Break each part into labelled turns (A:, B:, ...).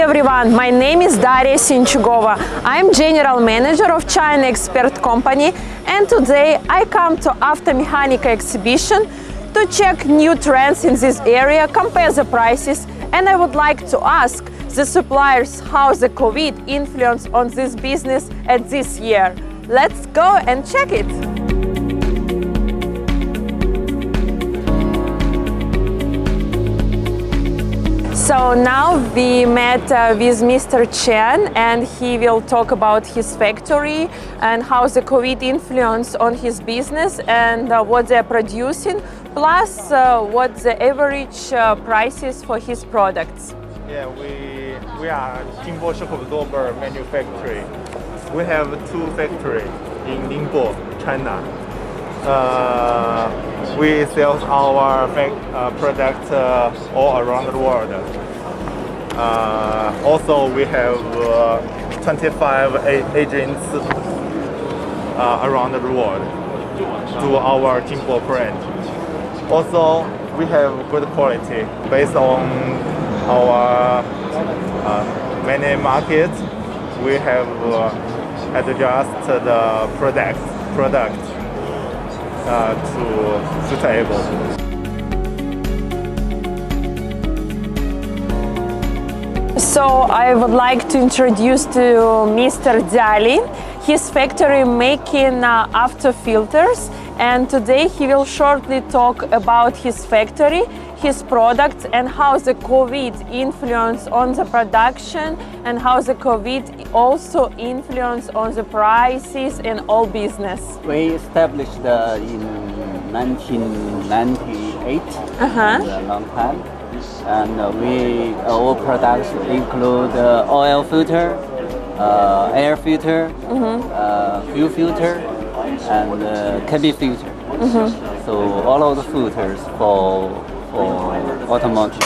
A: everyone, my name is Daria Sinchugova. I'm General Manager of China Expert Company, and today I come to Automechanika exhibition to check new trends in this area, compare the prices, and I would like to ask the suppliers how the COVID influence on this business at this year. Let's go and check it. So now we met with Mr. Chen, and he will talk about his factory and how the COVID influence on his business and what they're producing, plus what the average prices for his products.
B: Yeah, we are Kimbo global manufacturing. We have two factories in Kimbo, China. We sell our products all around the world. Also, we have 25 agents around the world to our Kimbo brand. Also, we have good quality based on our many markets. We have adjusted the product to suitable.
A: So I would like to introduce to Mr. Dali. His factory making after filters, and today he will shortly talk about his factory, his products, and how the COVID influence on the production and how the COVID also influence on the prices in all business.
C: We established in 1998, a long time, and our products include oil filter, air filter, fuel filter, and cabin filter. So all of the filters for automotive.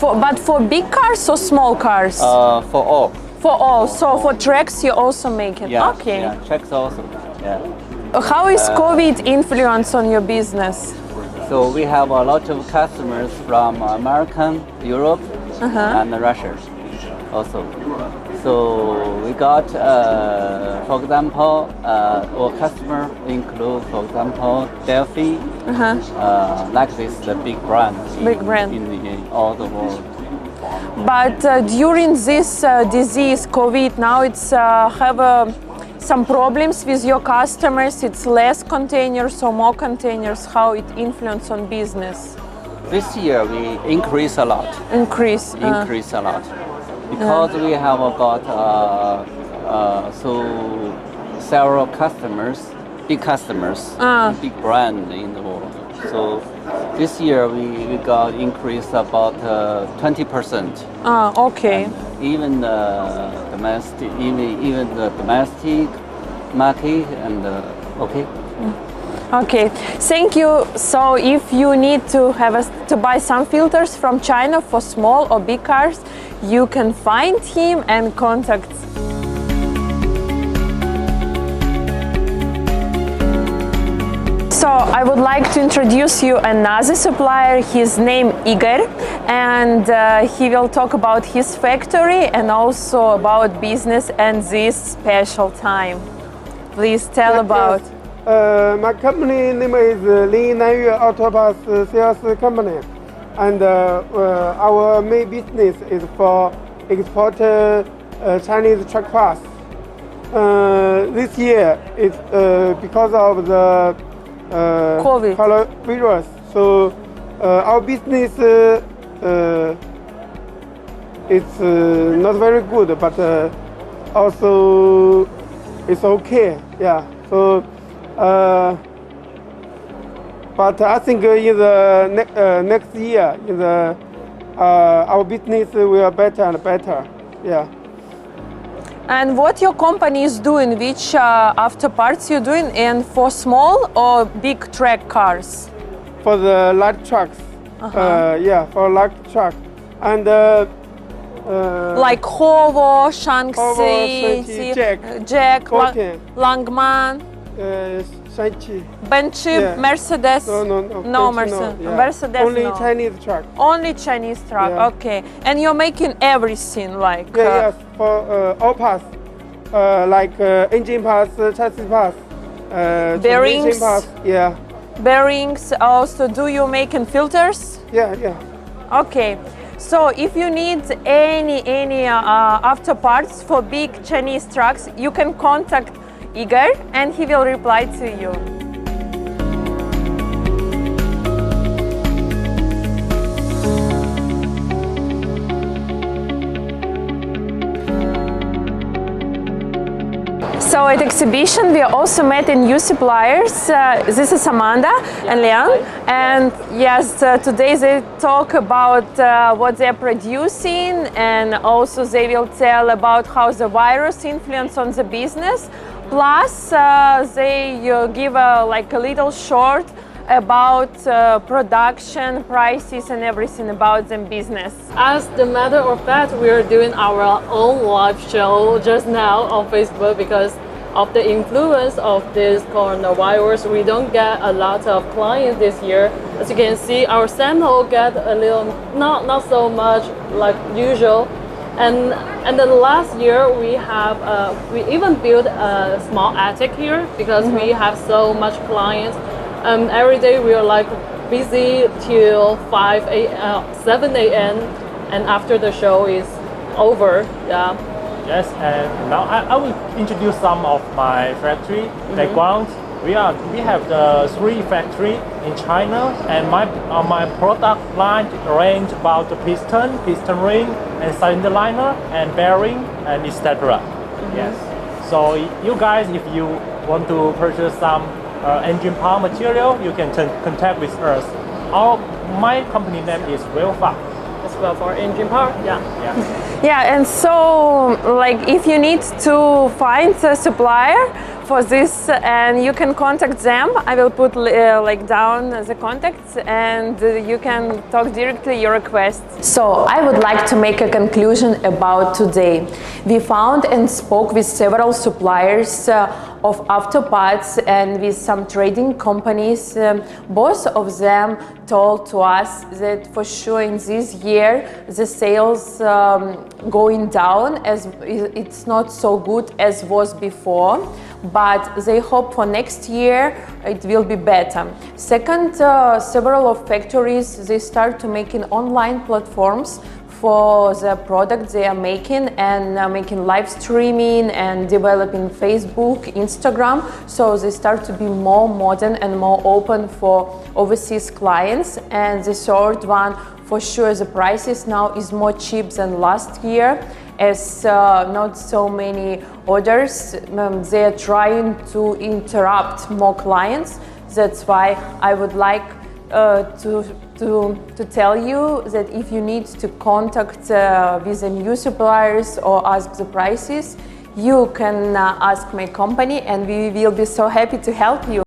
A: But for big cars or small cars?
C: For all.
A: For all. So for trucks you also make it?
C: Yeah,
A: okay.
C: Yeah, trucks also. Yeah.
A: How is COVID influence on your business?
C: So we have a lot of customers from America, Europe, and Russia also. So we got, for example, our customer include, for example, Delphi, like this, the big brand, in all the world.
A: But during this disease, COVID, now it's have some problems with your customers. It's less containers or more containers. How it influence on business?
C: This year we increase a lot. Increase a lot. Because we have got so several customers, big customers, big brand in the world. So this year we got increase about 20%.
A: Okay.
C: And even the domestic market and okay.
A: Okay, thank you. So if you need to buy some filters from China for small or big cars, you can find him and contact. So I would like to introduce you another supplier. His name Igor, and he will talk about his factory and also about business and this special time. Please tell about.
D: My company name is Lin Nanyue Autobus Sales Company, and our main business is for export Chinese truck parts. This year, it's because of the
A: COVID
D: coronavirus, so our business it's not very good, but also it's okay. Yeah. So. But I think in the next year, our business will better and better. Yeah.
A: And what your company is doing? Which after parts you're doing? And for small or big truck cars?
D: For the light trucks. Yeah, for light truck. And
A: like Hovo, Shaanxi,
D: Jack,
A: Langman. Bench,
D: Yeah.
A: Mercedes?
D: No.
A: No,
D: Bench,
A: Mercedes. Mercedes,
D: Only
A: no.
D: Chinese truck.
A: Only Chinese truck,
D: Yeah.
A: okay. And you're making everything like
D: Yes, for all parts, like engine parts, chassis parts,
A: Bearings.
D: transmission parts. Yeah,
A: bearings. Also, do you making filters?
D: yeah.
A: Okay. So if you need any after parts for big Chinese trucks, you can contact Igor and he will reply to you. So at exhibition we also met new suppliers. This is Amanda and Leon, and yes, today they talk about what they're producing, and also they will tell about how the virus influence on the business. Plus, they give a little short about production, prices, and everything about the business.
E: As the matter of fact, we are doing our own live show just now on Facebook because of the influence of this coronavirus. We don't get a lot of clients this year. As you can see, our sample get a little, not so much like usual. And then last year we even built a small attic here because we have so much clients. Every day we are busy till 7 a.m. and after the show is over. Yeah.
B: Yes, and now I will introduce some of my factory background. We have the 3 factory in China, and my product line range about the piston ring, and cylinder liner, and bearing, and etc. Yes. So you guys, if you want to purchase some engine power material, you can contact with us. My company name is Welfa.
E: As well for engine power. Yeah.
A: Yeah, and so if you need to find a supplier for this, and you can contact them. I will put down the contacts, and you can talk directly your request. So I would like to make a conclusion about today. We found and spoke with several suppliers of afterparts and with some trading companies. Both of them told to us that for sure in this year the sales going down, as it's not so good as was before, but they hope for next year it will be better. Second, several of factories, they start to making online platforms for the products they are making, and making live streaming and developing Facebook, Instagram. So they start to be more modern and more open for overseas clients. And the third one, for sure, the prices now is more cheap than last year, as not so many orders. They are trying to interrupt more clients. That's why I would like to tell you that if you need to contact with the new suppliers or ask the prices, you can ask my company, and we will be so happy to help you.